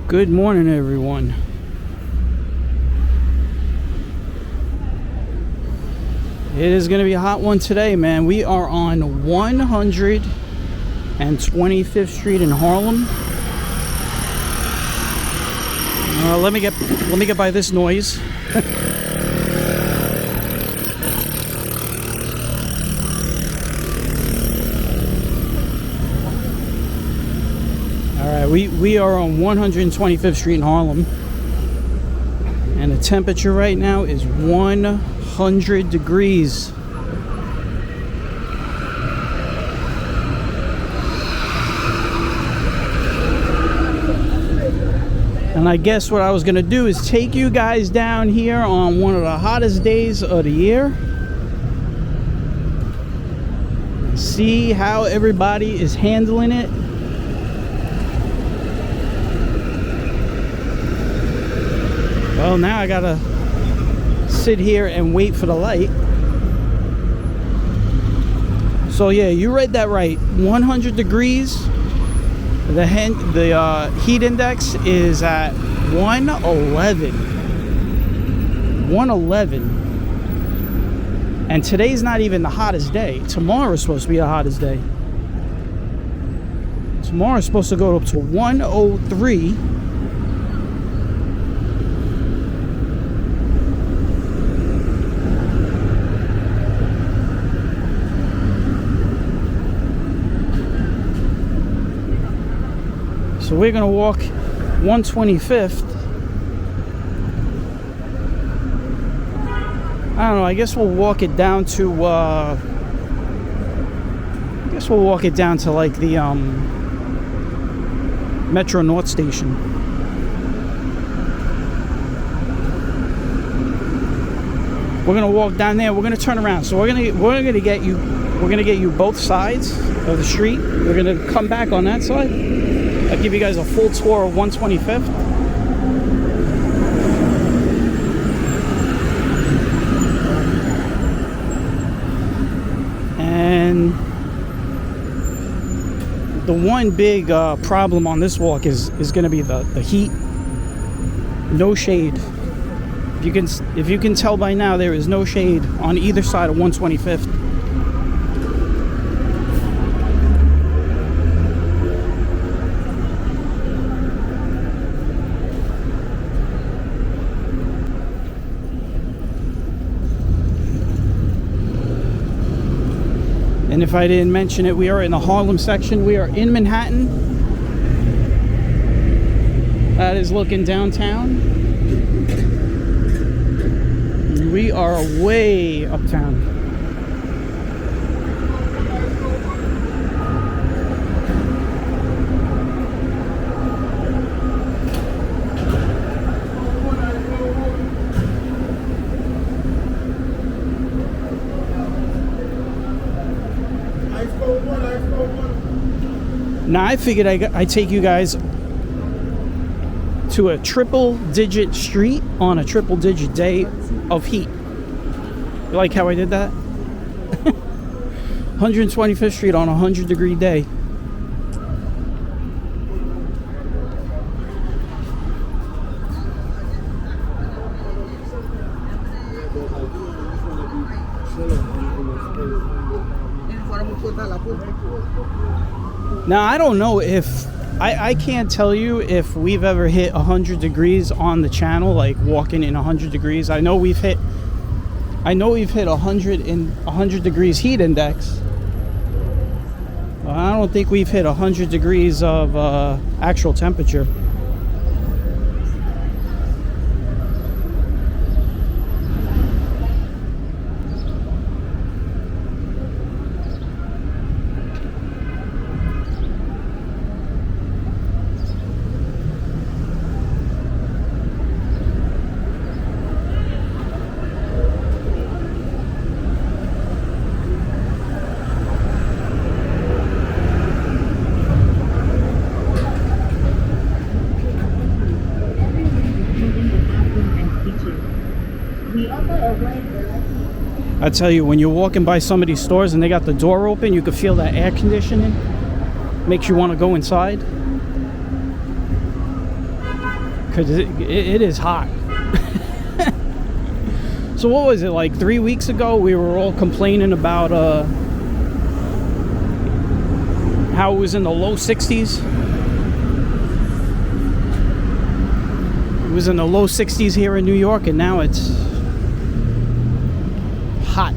Good morning, everyone. It is going to be a hot one today, man. We are on 125th Street in Harlem. Let me get by this noise. All right, we are on 125th Street in Harlem, and the temperature right now is 100 degrees. And I guess what I was gonna do is take you guys down here on one of the hottest days of the year. See how everybody is handling it. Well, now I gotta sit here and wait for the light. So yeah, you read that right. 100 degrees. The heat index is at 111. 111. And today's not even the hottest day. Tomorrow's supposed to be the hottest day. Tomorrow's supposed to go up to 103. So we're gonna walk 125th. I don't know, I guess we'll walk it down to like the Metro North Station. We're gonna walk down there, we're gonna turn around. So we're gonna get you both sides of the street. We're gonna come back on that side. I'll give you guys a full tour of 125th. And the one big problem on this walk is going to be the heat. No shade. If you can tell by now, there is no shade on either side of 125th. And if I didn't mention it, we are in the Harlem section. We are in Manhattan. That is looking downtown. We are way uptown. Now I figured I'd take you guys to a triple-digit street on a triple-digit day of heat. You like how I did that? 125th Street on a 100-degree day. Now, I don't know if I can't tell you if we've ever hit 100 degrees on the channel, like walking in 100 degrees. I know we've hit 100 degrees heat index. But I don't think we've hit 100 degrees of actual temperature. I tell you, when you're walking by some of these stores and they got the door open, you can feel that air conditioning. Makes you want to go inside. because it is hot. So what was it, like 3 weeks ago we were all complaining about how it was in the low 60s. It was in the low 60s here in New York, and now it's hot.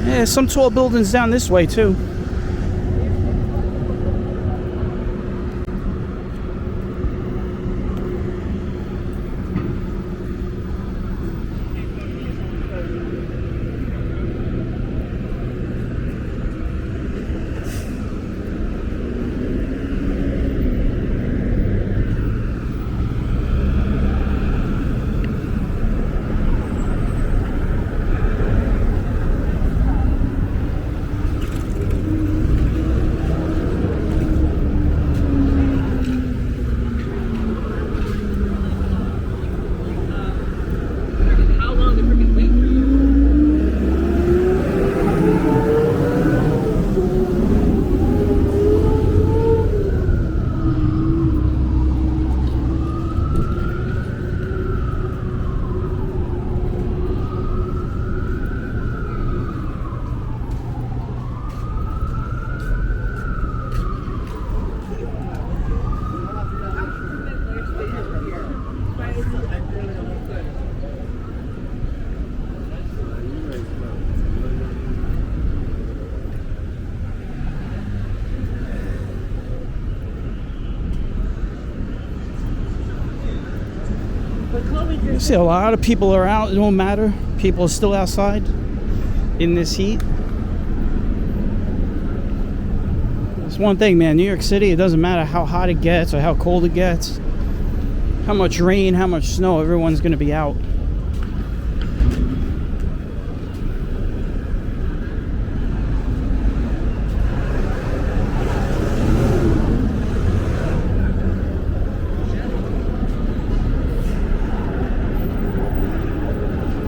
Yeah, some tall buildings down this way too. You see a lot of people are out. It don't matter. People are still outside in this heat. It's one thing, man. New York City, it doesn't matter how hot it gets or how cold it gets, how much rain, how much snow, everyone's going to be out.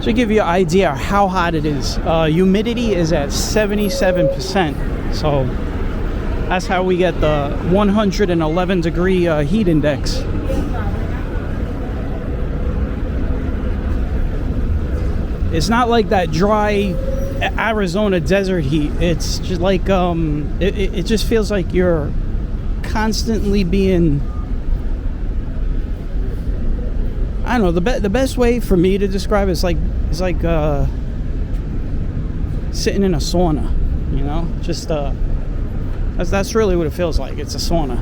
To give you an idea of how hot it is, humidity is at 77%. So that's how we get the 111 degree heat index. It's not like that dry Arizona desert heat. It's just like it just feels like you're constantly being, I don't know, the best way for me to describe it is like sitting in a sauna, you know? Just that's really what it feels like. It's a sauna.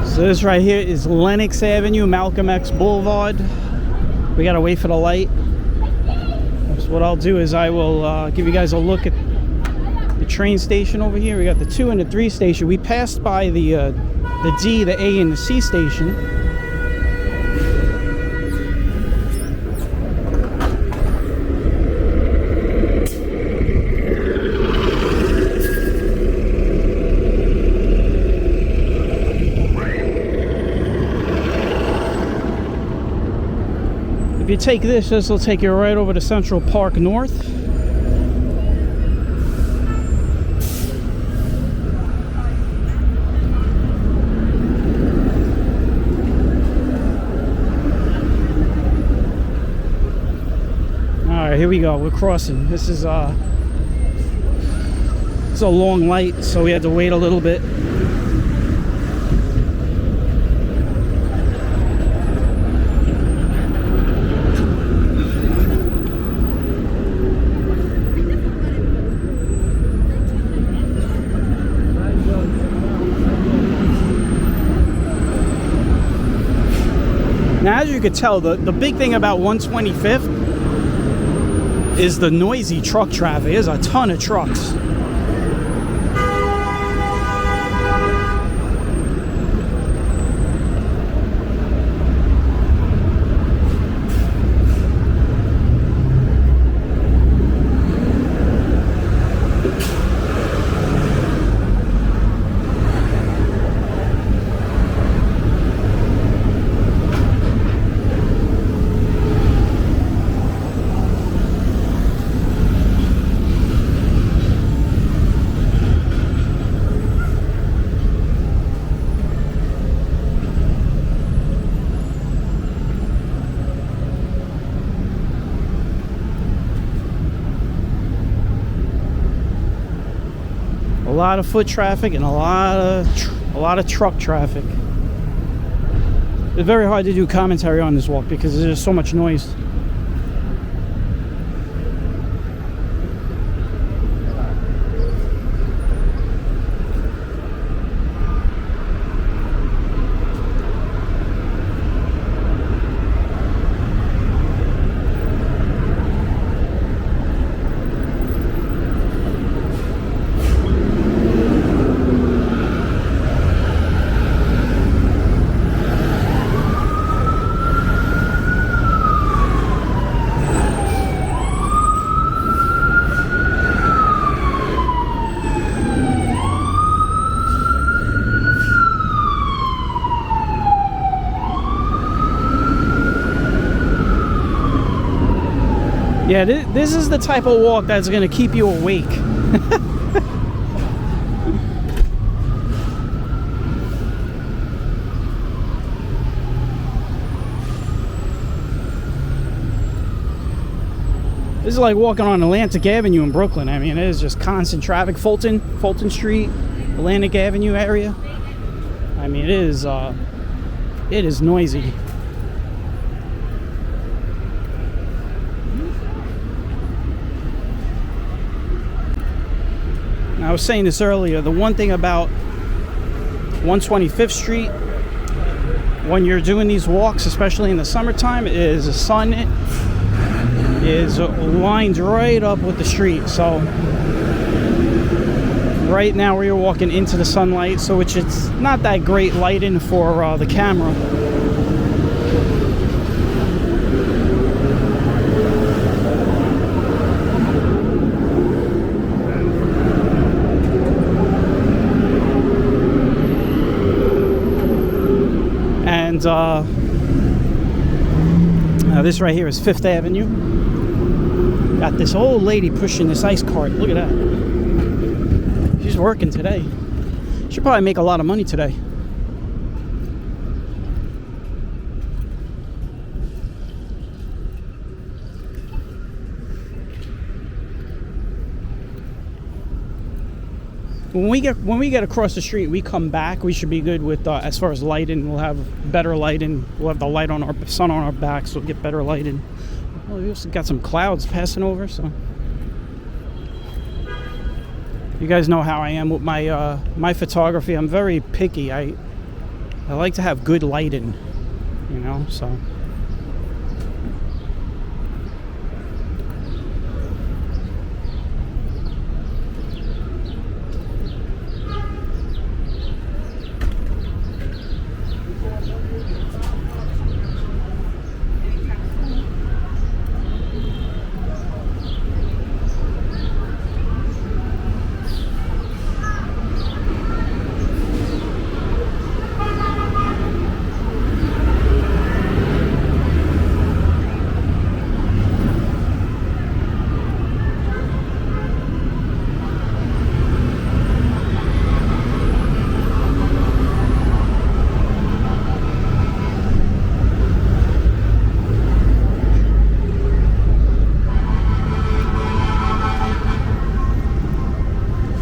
So this right here is Lenox Avenue, Malcom X Blvd. We gotta wait for the light. So what I'll do is I will give you guys a look at the train station over here. We got the 2 and the 3 station. We passed by the D, the A, and the C station. If you take this will take you right over to Central Park North. we go. We're crossing. This is a long light, so we had to wait a little bit. Now, as you could tell, the big thing about 125th is the noisy truck traffic. There's a ton of trucks. A lot of foot traffic and a lot of truck traffic. It's very hard to do commentary on this walk because there's just so much noise. Yeah, this is the type of walk that's going to keep you awake. This is like walking on Atlantic Avenue in Brooklyn. I mean, it is just constant traffic. Fulton Street, Atlantic Avenue area. I mean, it is noisy. I was saying this earlier, the one thing about 125th Street when you're doing these walks, especially in the summertime, is the sun is lined right up with the street. So right now we're walking into the sunlight, so which it's not that great lighting for the camera. Now this right here is 5th Avenue. Got this old lady pushing this ice cart. Look at that. She's working today. She'll probably make a lot of money today. When we get across the street, we come back. We should be good with as far as lighting. We'll have better lighting. We'll have the light on our sun on our back, so we'll get better lighting. Well, we also got some clouds passing over, so you guys know how I am with my my photography. I'm very picky. I like to have good lighting, you know. So.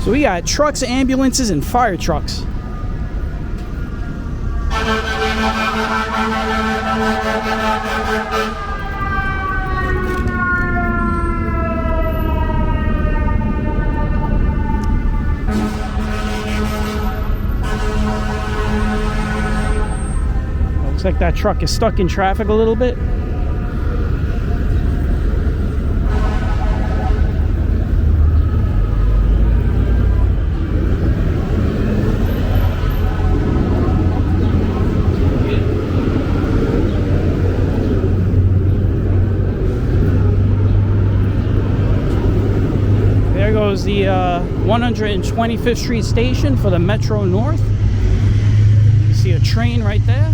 So we got trucks, ambulances, and fire trucks. Looks like that truck is stuck in traffic a little bit. There goes the 125th Street station for the Metro North. You see a train right there.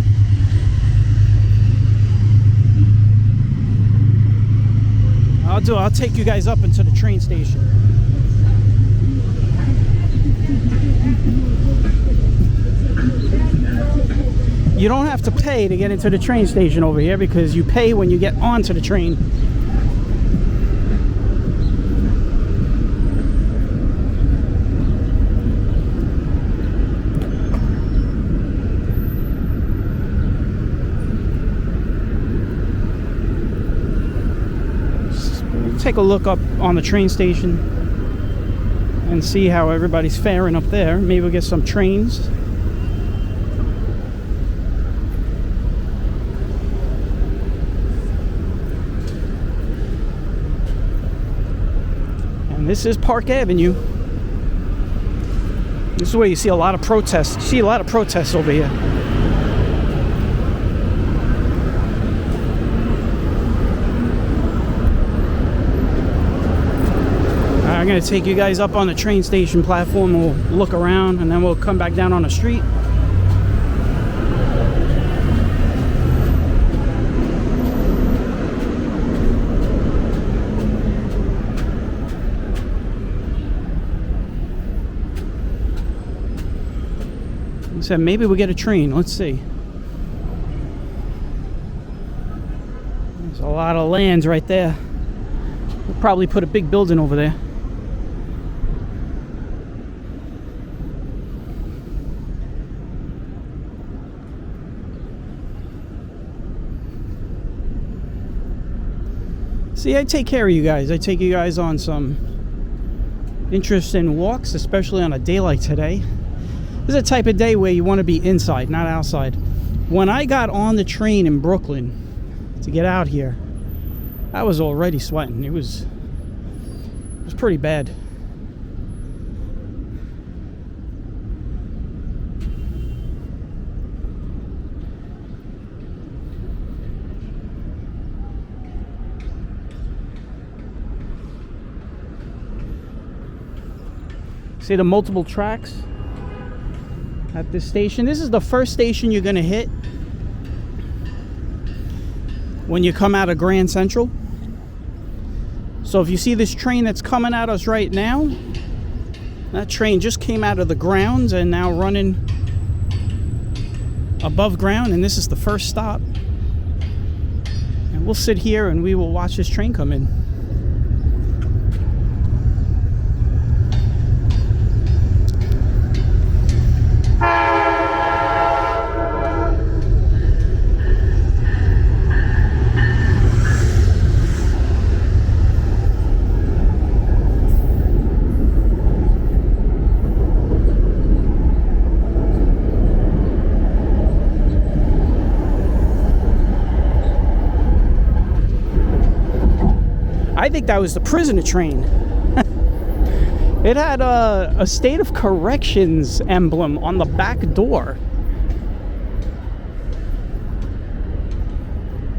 I'll take you guys up into the train station. You don't have to pay to get into the train station over here because you pay when you get onto the train. Take a look up on the train station and see how everybody's faring up there. Maybe we'll get some trains. And this is Park Avenue. This is where you see a lot of protests. You see a lot of protests over here. I'm going to take you guys up on the train station platform. We'll look around and then we'll come back down on the street. He said maybe we'll get a train. Let's see. There's a lot of lands right there. We'll probably put a big building over there. See, I take care of you guys. I take you guys on some interesting walks, especially on a day like today. This is a type of day where you want to be inside, not outside. When I got on the train in Brooklyn to get out here, I was already sweating. It was pretty bad. See the multiple tracks at this station. This is the first station you're going to hit when you come out of Grand Central. So if you see this train that's coming at us right now, that train just came out of the grounds and now running above ground, and this is the first stop. And we'll sit here and we will watch this train come in. I think that was the prisoner train. It had a state of corrections emblem on the back door.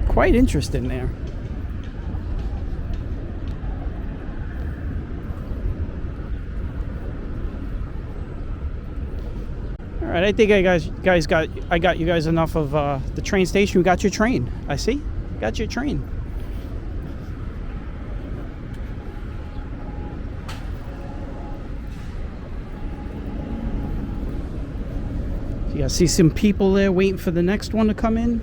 Quite interesting there. All right, I think I got you guys enough of the train station. We got your train. I see. Got your train. You guys see some people there waiting for the next one to come in.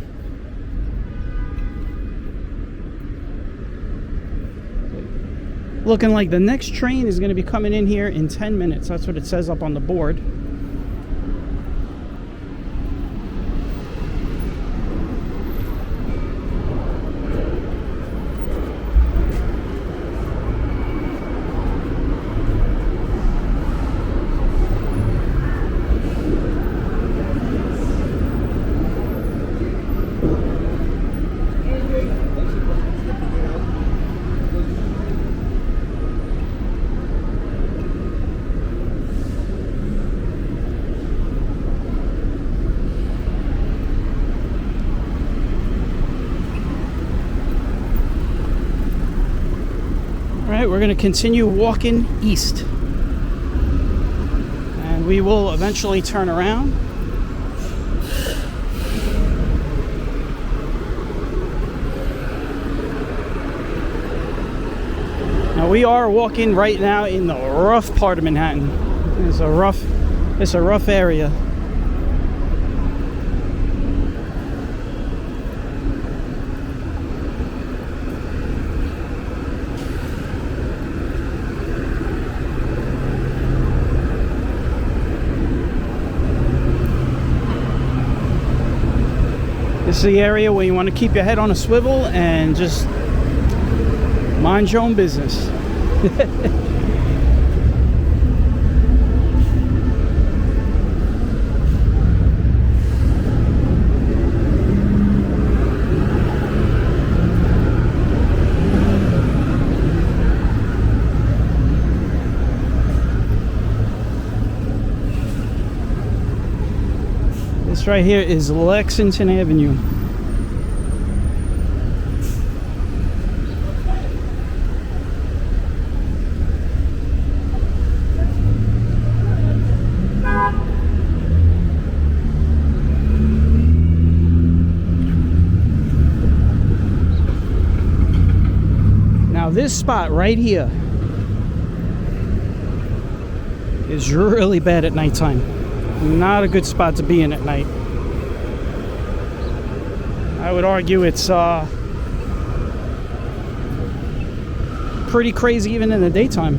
A looking like the next train is going to be coming in here in 10 minutes. That's what it says up on the board. We're going to continue walking east, and we will eventually turn around. Now we are walking right now in the rough part of Manhattan. It's a rough area. This is the area where you want to keep your head on a swivel and just mind your own business. This right here is Lexington Avenue. Now this spot right here is really bad at nighttime. Not a good spot to be in at night. I would argue it's pretty crazy even in the daytime.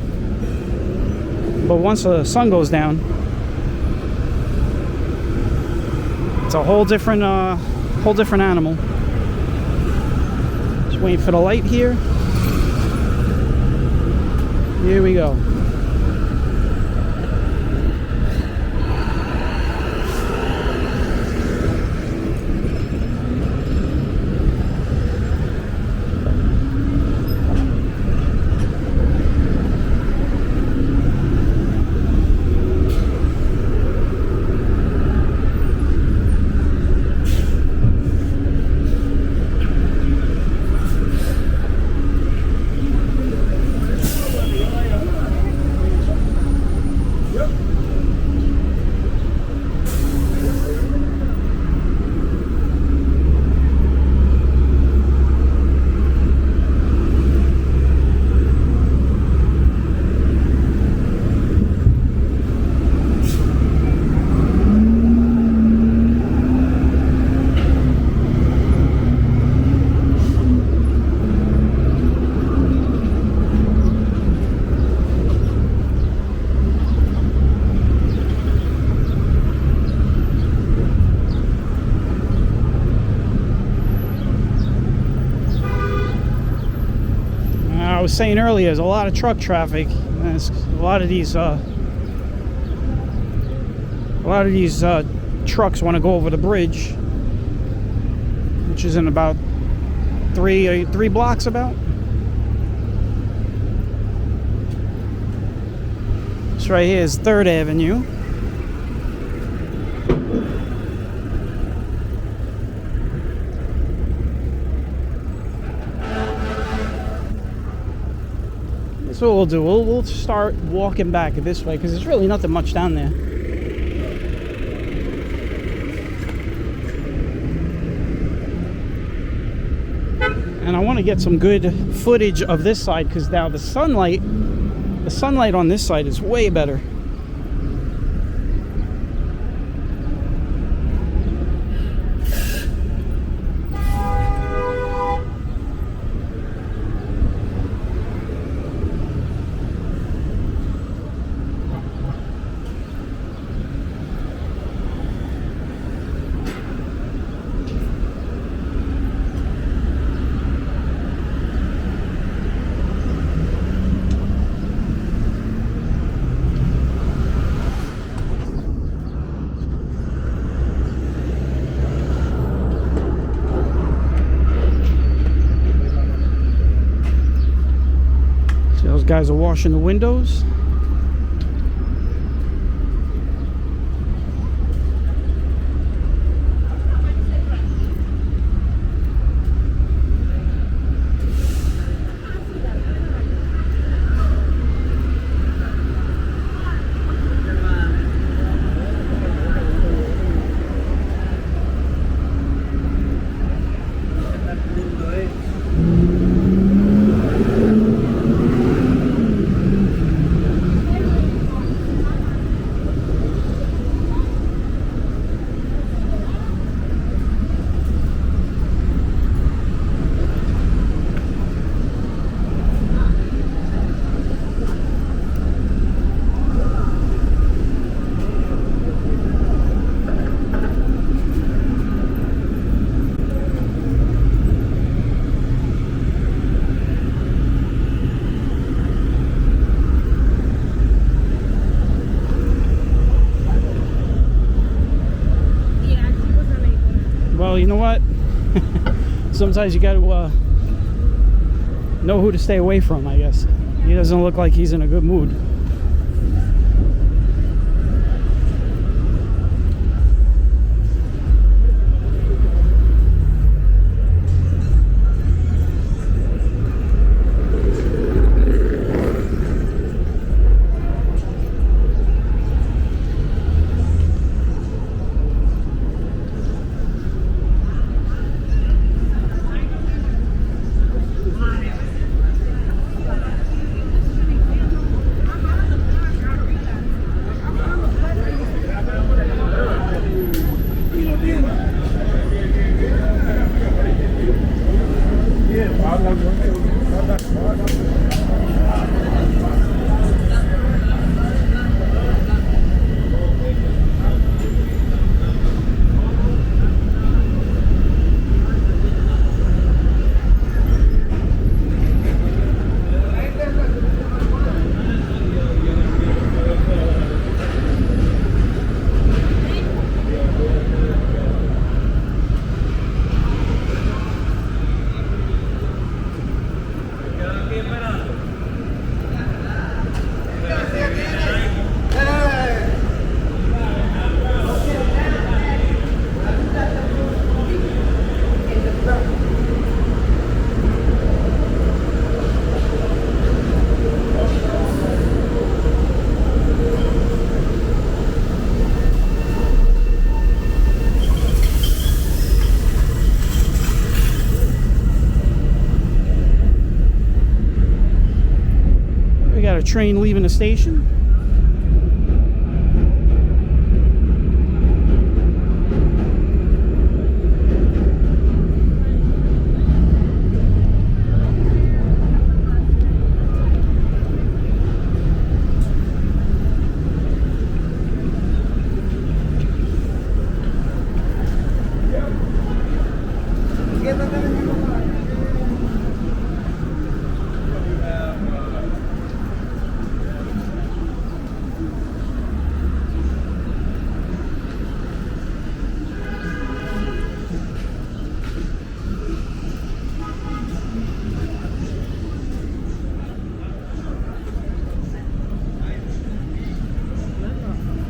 But once the sun goes down, it's a whole different animal. Just waiting for the light here. Here we go. I was saying earlier, there's a lot of truck traffic. And a lot of these trucks want to go over the bridge, which is in about three blocks about. This right here is 3rd Avenue. So what we'll do, we'll start walking back this way because there's really nothing much down there. And I want to get some good footage of this side because now the sunlight on this side is way better. Guys are washing the windows. Well, you know what? Sometimes you gotta know who to stay away from, I guess. He doesn't look like he's in a good mood. Train leaving the station.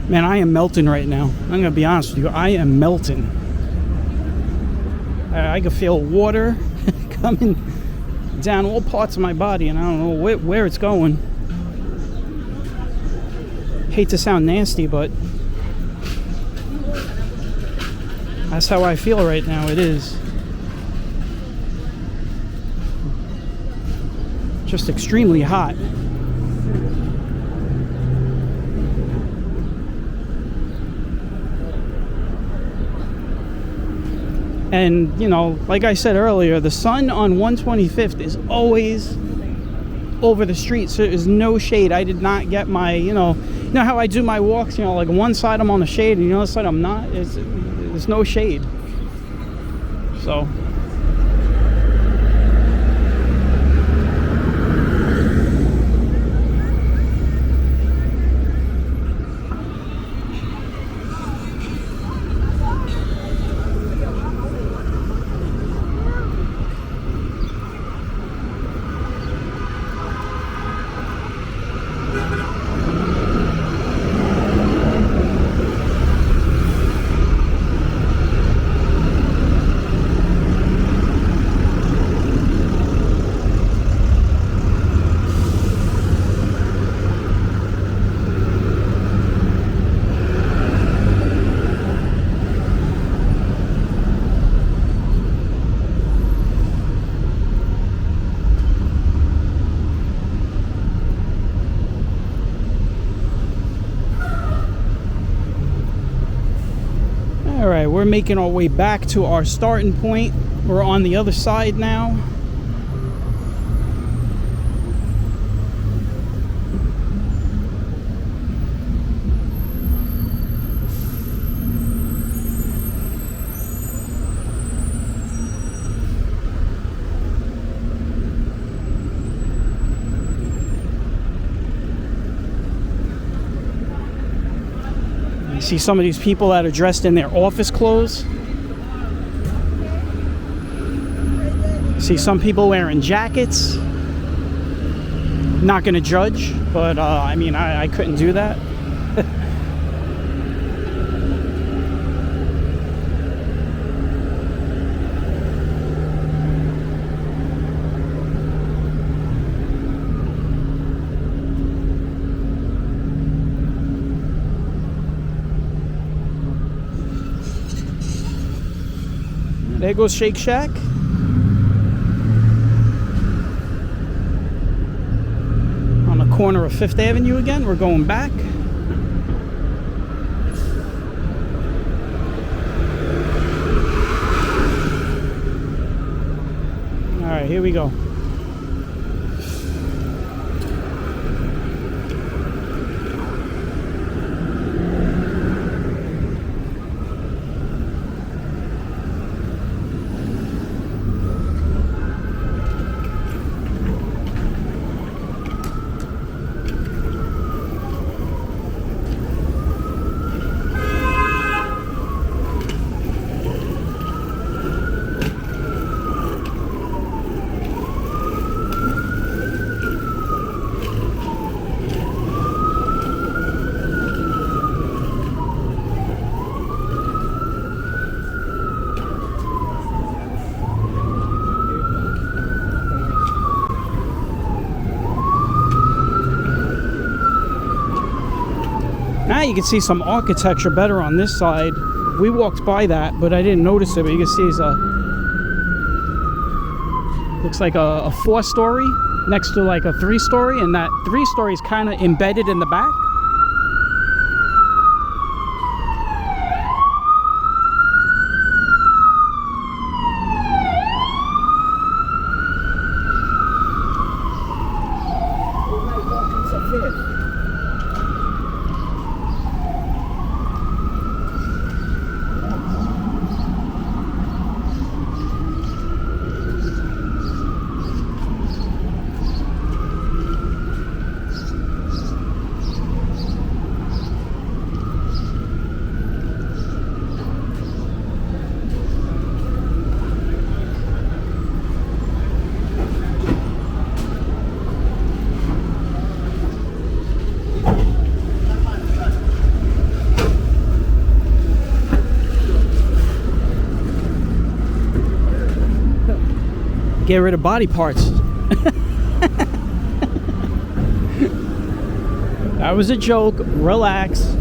Man, I am melting right now. I'm going to be honest with you. I am melting. I can feel water coming down all parts of my body, and I don't know where it's going. Hate to sound nasty, but that's how I feel right now. It is just extremely hot. And, you know, like I said earlier, the sun on 125th is always over the street, so there's no shade. I did not get my, you know how I do my walks, like one side I'm on the shade and the other side I'm not. There's no shade. So All right, we're making our way back to our starting point. We're on the other side now. You see some of these people that are dressed in their office clothes. See some people wearing jackets. Not gonna judge, but I mean, I couldn't do that. There goes Shake Shack. On the corner of 5th Avenue again. We're going back. All right, here we go. Now you can see some architecture better on this side. We walked by that, but I didn't notice it. But you can see it's looks like a 4-story next to like a 3-story, and that 3-story is kind of embedded in the back. Get rid of body parts. That was a joke. Relax.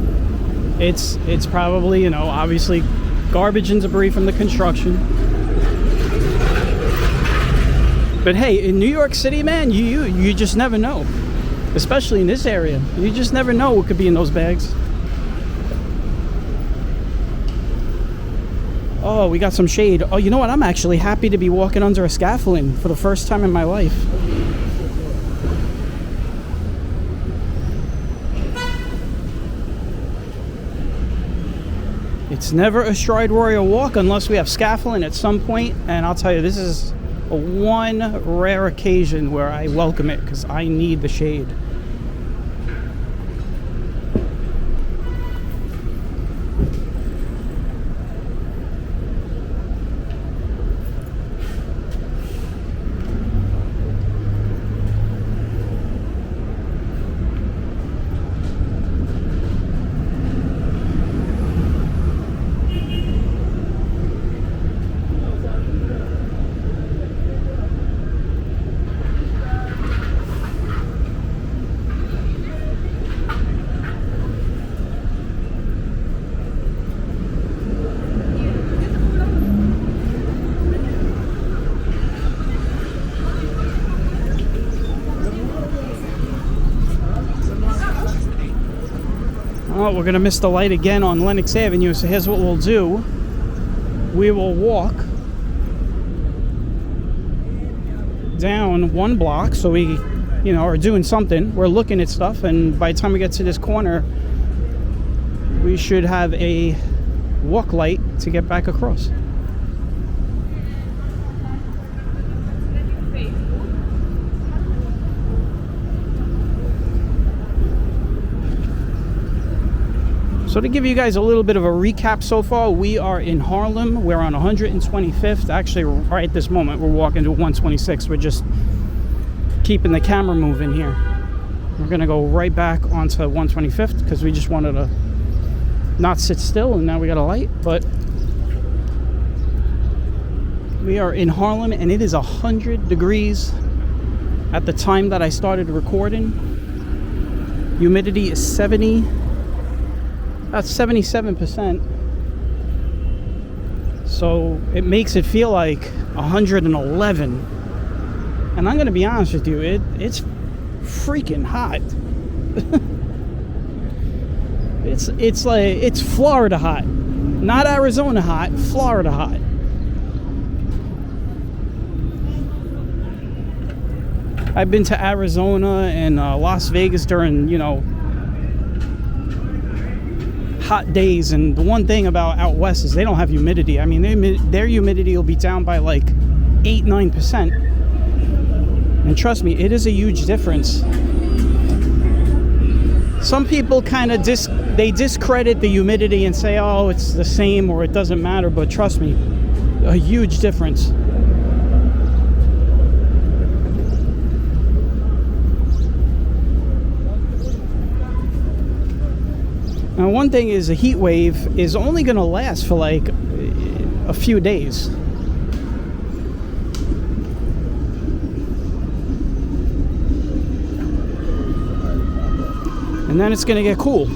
It's probably, you know, obviously garbage and debris from the construction. But hey, in New York City, man, you just never know. Especially in this area. You just never know what could be in those bags. Oh, we got some shade. Oh, you know what? I'm actually happy to be walking under a scaffolding for the first time in my life. It's never a stride warrior walk unless we have scaffolding at some point. And I'll tell you, this is a one rare occasion where I welcome it because I need the shade. Oh, we're gonna miss the light again on Lenox Avenue, so here's what we'll do. We will walk down one block, so we, are doing something. We're looking at stuff, and by the time we get to this corner, we should have a walk light to get back across. So to give you guys a little bit of a recap so far, we are in Harlem. We're on 125th. Actually, right at this moment, we're walking to 126th. We're just keeping the camera moving here. We're going to go right back onto 125th because we just wanted to not sit still, and now we got a light. But we are in Harlem, and it is 100 degrees at the time that I started recording. Humidity is 70. That's 77%. So it makes it feel like 111. And I'm gonna be honest with you, it's freaking hot. it's like it's Florida hot. Not Arizona hot, Florida hot. I've been to Arizona and Las Vegas during, hot days, and the one thing about out west is they don't have humidity. I mean, their humidity will be down by like 8-9%, and trust me, it is a huge difference. Some people kind of discredit the humidity and say, oh, it's the same or it doesn't matter, but trust me, a huge difference. Now, one thing is a heat wave is only going to last for like a few days. And then it's going to get cool.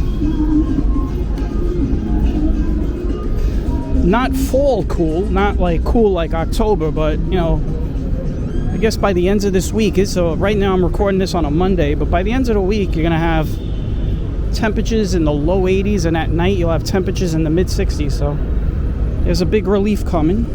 Not fall cool, not like cool like October, but I guess by the end of this week, so right now I'm recording this on a Monday, but by the end of the week, you're going to have temperatures in the low 80s, and at night you'll have temperatures in the mid 60s, so there's a big relief coming.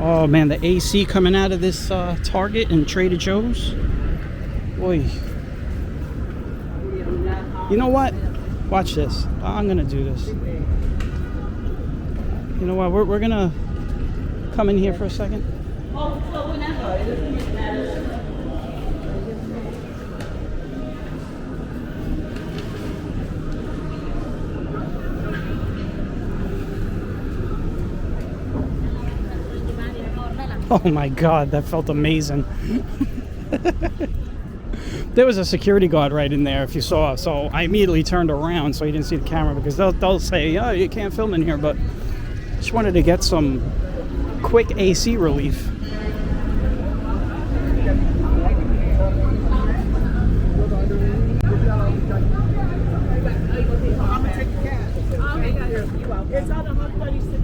Oh man, the AC coming out of this Target and Trader Joe's. Boy. You know what? Watch this. I'm gonna do this. You know what? We're gonna come in here for a second. Oh, well, whenever. It doesn't matter. Oh my God, that felt amazing. There was a security guard right in there, if you saw, so I immediately turned around so you didn't see the camera, because they'll say, oh, you can't film in here, but just wanted to get some quick AC relief. It's on 136.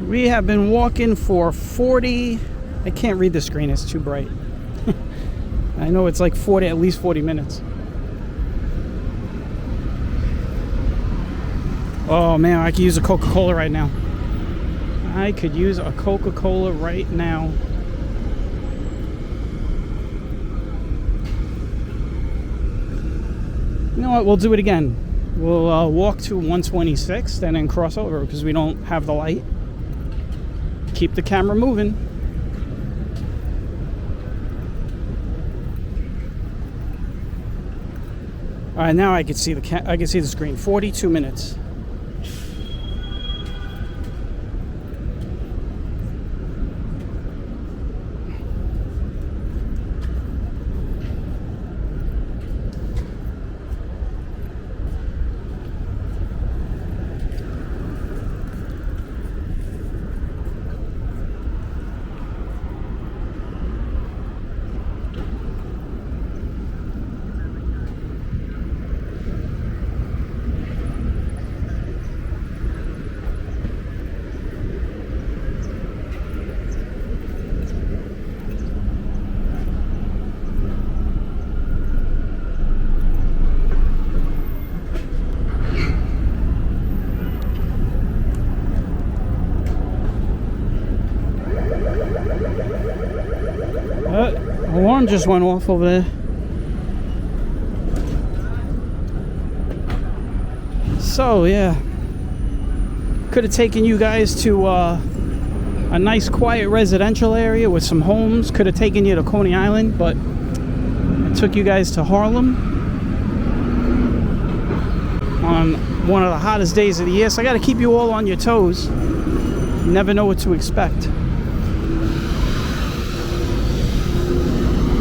We have been walking for 40, I can't read the screen, it's too bright. I know it's like at least 40 minutes. Oh man, I could use a Coca-Cola right now. I could use a Coca-Cola right now. You know what? We'll do it again. We'll walk to 126th and then cross over because we don't have the light. Keep the camera moving. All right, now I can see the screen. 42 minutes. Alarm just went off over there. So yeah, could have taken you guys to a nice quiet residential area with some homes. Could have taken you to Coney Island, but I took you guys to Harlem on one of the hottest days of the year. So I got to keep you all on your toes. You never know what to expect.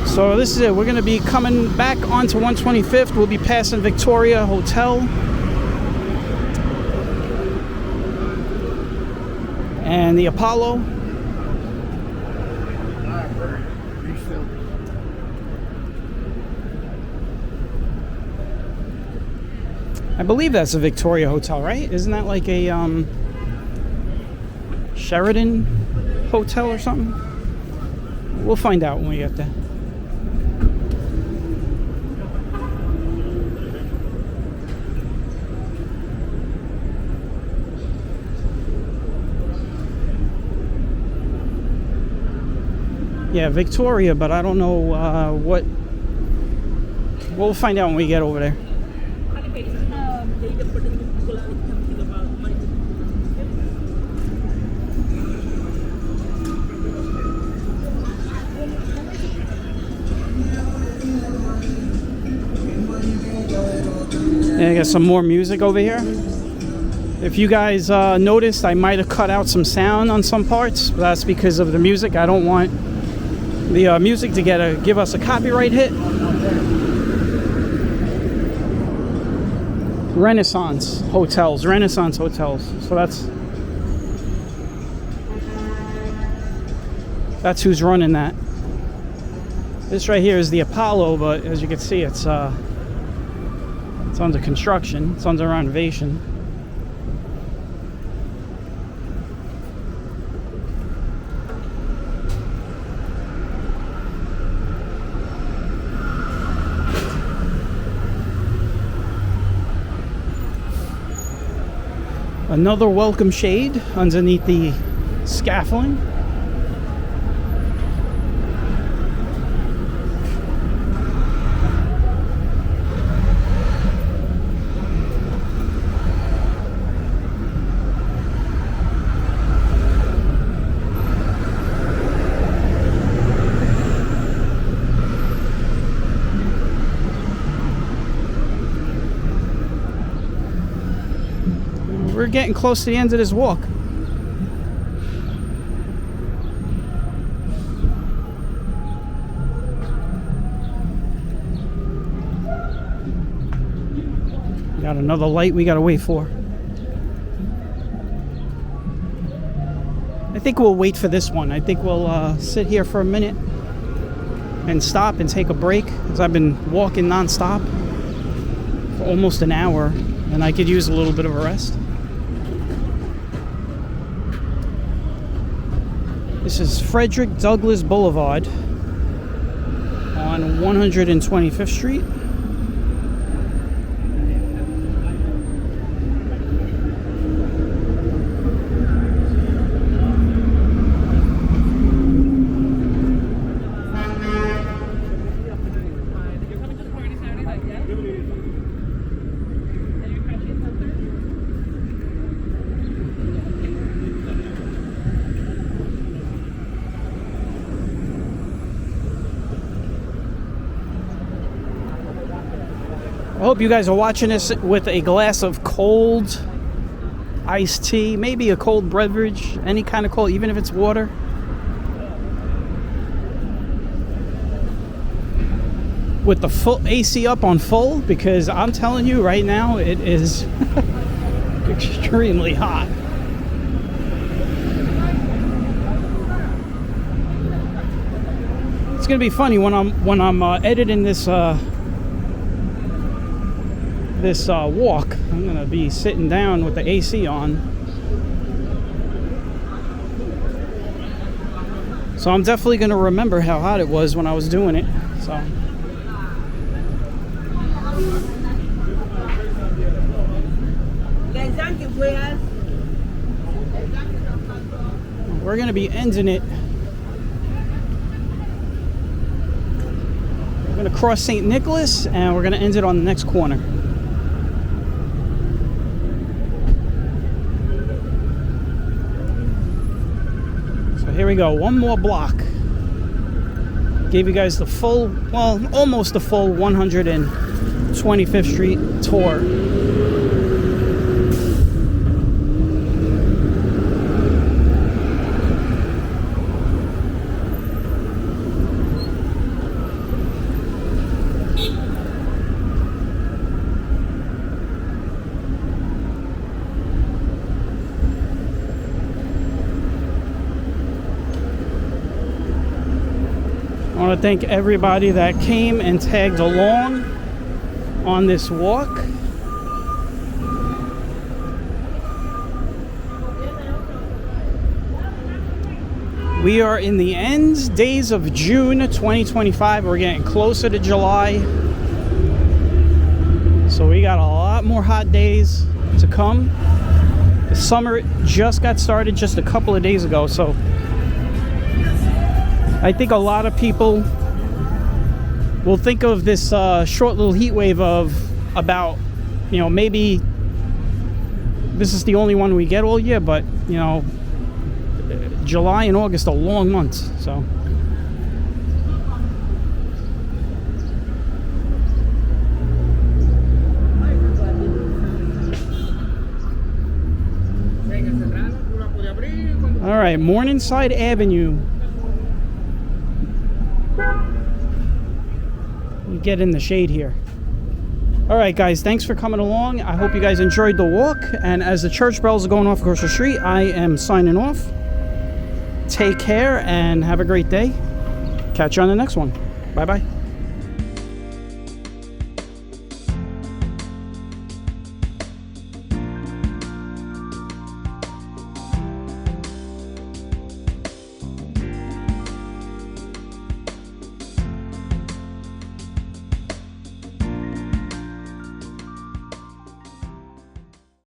So this is it. We're going to be coming back onto 125th. We'll be passing Victoria Hotel. And the Apollo. I believe that's a Victoria Hotel, right? Isn't that like a Sheraton Hotel or something? We'll find out when we get there. Yeah, Victoria, but I don't know what. We'll find out when we get over there. Yeah, I got some more music over here. If you guys noticed, I might have cut out some sound on some parts. That's because of the music. I don't want the music to give us a copyright hit. Renaissance hotels. So that's who's running that. This right here is the Apollo, but as you can see, it's under construction. It's under renovation. Another welcome shade underneath the scaffolding. We're getting close to the end of this walk. Got another light we gotta wait for. I think we'll wait for this one. I think we'll sit here for a minute and stop and take a break, because I've been walking non-stop for almost an hour and I could use a little bit of a rest. This is Frederick Douglass Blvd on 125th Street. hope you guys are watching this with a glass of cold iced tea, maybe a cold beverage, any kind of cold, even if it's water. With the full AC up on full, because I'm telling you right now, it is extremely hot. It's gonna be funny when I'm editing this walk. I'm gonna be sitting down with the AC on, so I'm definitely gonna remember how hot it was when I was doing it. So we're gonna be ending it. We're gonna cross St. Nicholas and we're gonna end it on the next corner. Here we go, one more block. Gave you guys the full, well, almost the full 125th Street tour. I want to thank everybody that came and tagged along on this walk. We are in the end days of June 2025. We're getting closer to July. So we got a lot more hot days to come. The summer just got started just a couple of days ago, so I think a lot of people will think of this short little heat wave of about, you know, maybe this is the only one we get all year, but, you know, July and August are long months, so. All right, Morningside Avenue. We get in the shade here. All right, guys, thanks for coming along. I hope you guys enjoyed the walk. And as the church bells are going off across the street, I am signing off. Take care and have a great day. Catch you on the next one. Bye-bye.